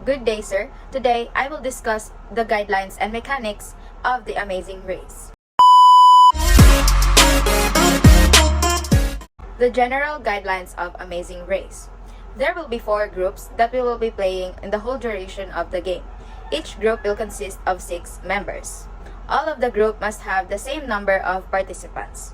Good day, sir. Today, I will discuss the guidelines and mechanics of the Amazing Race. The general guidelines of Amazing Race. There will be 4 groups that we will be playing in the whole duration of the game. Each group will consist of 6 members. All of the group must have the same number of participants.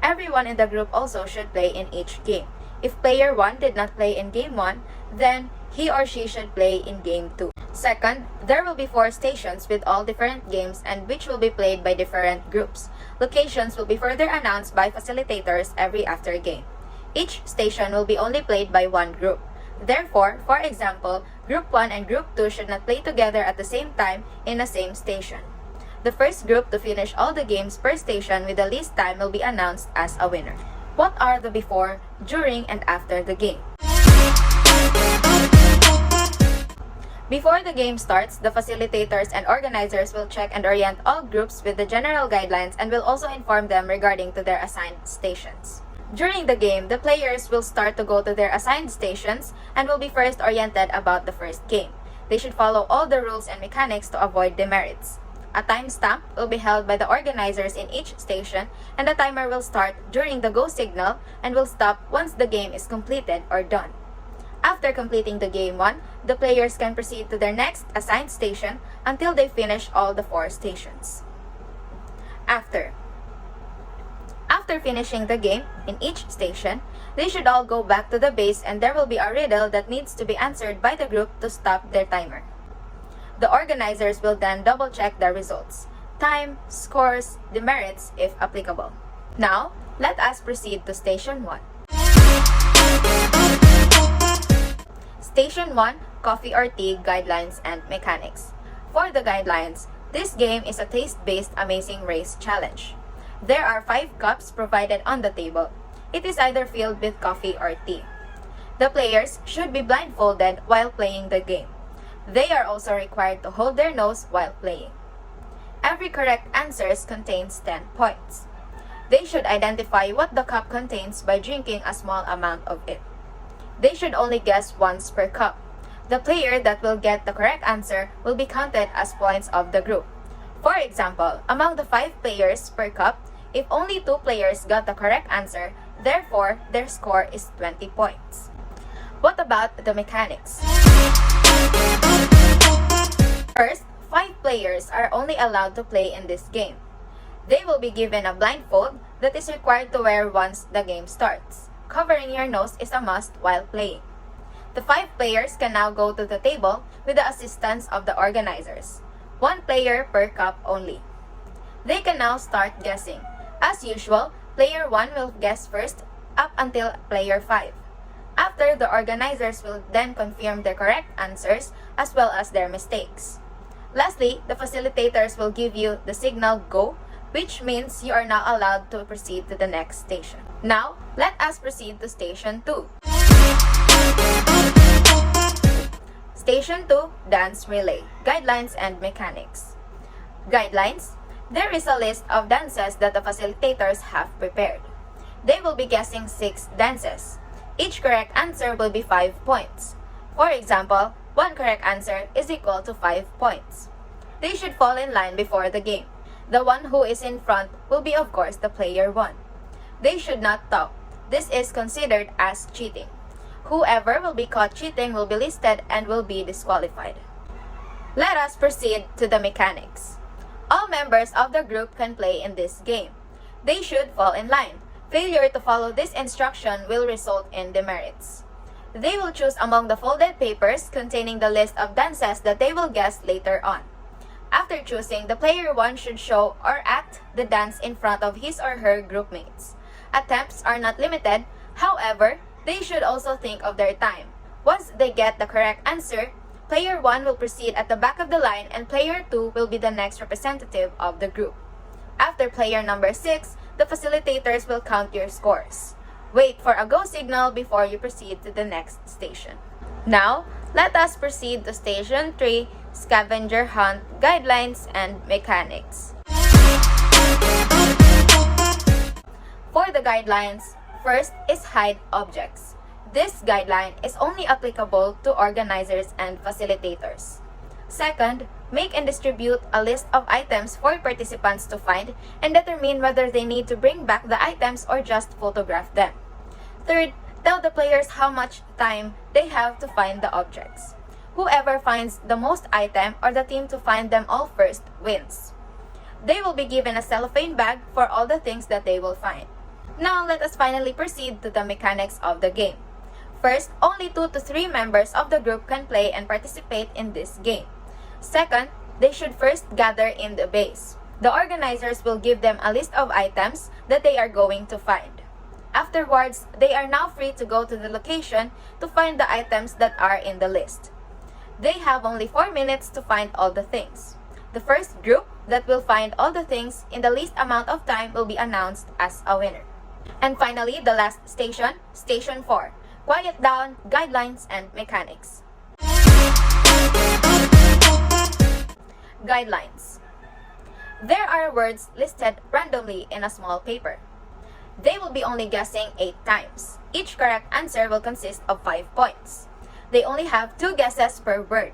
Everyone in the group also should play in each game. If player 1 did not play in game 1, then he or she should play in game 2. Second, there will be 4 stations with all different games and which will be played by different groups. Locations will be further announced by facilitators every after game. Each station will be only played by one group. Therefore, for example, Group 1 and Group 2 should not play together at the same time in the same station. The first group to finish all the games per station with the least time will be announced as a winner. What are the before, during, and after the game? Before the game starts, the facilitators and organizers will check and orient all groups with the general guidelines and will also inform them regarding to their assigned stations. During the game, the players will start to go to their assigned stations and will be first oriented about the first game. They should follow all the rules and mechanics to avoid demerits. A timestamp will be held by the organizers in each station, and the timer will start during the go signal and will stop once the game is completed or done. After completing the game 1, the players can proceed to their next assigned station until they finish all the 4 stations. After finishing the game in each station, they should all go back to the base and there will be a riddle that needs to be answered by the group to stop their timer. The organizers will then double-check the results, time, scores, demerits if applicable. Now, let us proceed to Station 1. Station 1, Coffee or Tea Guidelines and Mechanics. For the guidelines, this game is a taste-based Amazing Race challenge. There are 5 cups provided on the table. It is either filled with coffee or tea. The players should be blindfolded while playing the game. They are also required to hold their nose while playing. Every correct answer contains 10 points. They should identify what the cup contains by drinking a small amount of it. They should only guess once per cup. The player that will get the correct answer will be counted as points of the group. For example, among the 5 players per cup, if only 2 players got the correct answer, therefore their score is 20 points. What about the mechanics? First, 5 players are only allowed to play in this game. They will be given a blindfold that is required to wear once the game starts. Covering your nose is a must while playing. The 5 players can now go to the table with the assistance of the organizers. 1 player per cup only. They can now start guessing. As usual, player 1 will guess first up until player 5. After, the organizers will then confirm their correct answers as well as their mistakes. Lastly, the facilitators will give you the signal go, which means you are now allowed to proceed to the next station. Now, let us proceed to Station 2. Station 2, Dance Relay, Guidelines and Mechanics. Guidelines: there is a list of dances that the facilitators have prepared. They will be guessing 6 dances. Each correct answer will be 5 points. For example, 1 correct answer is equal to 5 points. They should fall in line before the game. The one who is in front will be, of course, the player 1. They should not talk. This is considered as cheating. Whoever will be caught cheating will be listed and will be disqualified. Let us proceed to the mechanics. All members of the group can play in this game. They should fall in line. Failure to follow this instruction will result in demerits. They will choose among the folded papers containing the list of dances that they will guess later on. After choosing, the player 1 should show or act the dance in front of his or her groupmates. Attempts are not limited, however, they should also think of their time. Once they get the correct answer, player 1 will proceed at the back of the line and player 2 will be the next representative of the group. After player number 6, the facilitators will count your scores. Wait for a go signal before you proceed to the next station. Now, let us proceed to Station 3, Scavenger Hunt, Guidelines and Mechanics. For the guidelines, first is hide objects. This guideline is only applicable to organizers and facilitators. Second, make and distribute a list of items for participants to find and determine whether they need to bring back the items or just photograph them. Third, tell the players how much time they have to find the objects. Whoever finds the most item or the team to find them all first wins. They will be given a cellophane bag for all the things that they will find. Now let us finally proceed to the mechanics of the game. First, only 2 to 3 members of the group can play and participate in this game. Second, they should first gather in the base. The organizers will give them a list of items that they are going to find. Afterwards, they are now free to go to the location to find the items that are in the list. They have only 4 minutes to find all the things. The first group that will find all the things in the least amount of time will be announced as a winner. And finally, the last station, Station 4. Quiet down, guidelines, and mechanics. Guidelines. There are words listed randomly in a small paper. They will be only guessing 8 times. Each correct answer will consist of 5 points. They only have 2 guesses per word.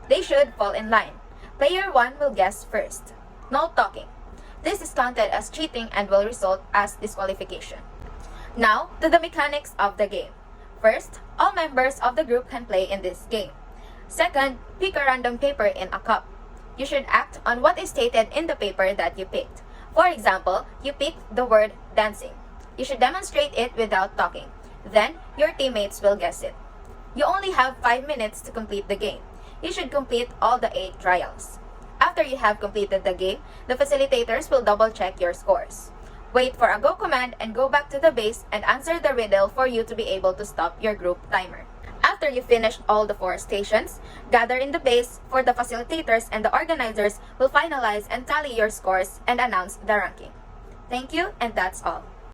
They should fall in line. Player 1 will guess first. No talking. This is counted as cheating and will result as disqualification. Now, to the mechanics of the game. First, all members of the group can play in this game. Second, pick a random paper in a cup. You should act on what is stated in the paper that you picked. For example, you picked the word dancing. You should demonstrate it without talking. Then, your teammates will guess it. You only have 5 minutes to complete the game. You should complete all the 8 trials. After you have completed the game, the facilitators will double-check your scores. Wait for a go command and go back to the base and answer the riddle for you to be able to stop your group timer. After you finish all the 4 stations, gather in the base for the facilitators and the organizers will finalize and tally your scores and announce the ranking. Thank you, and that's all.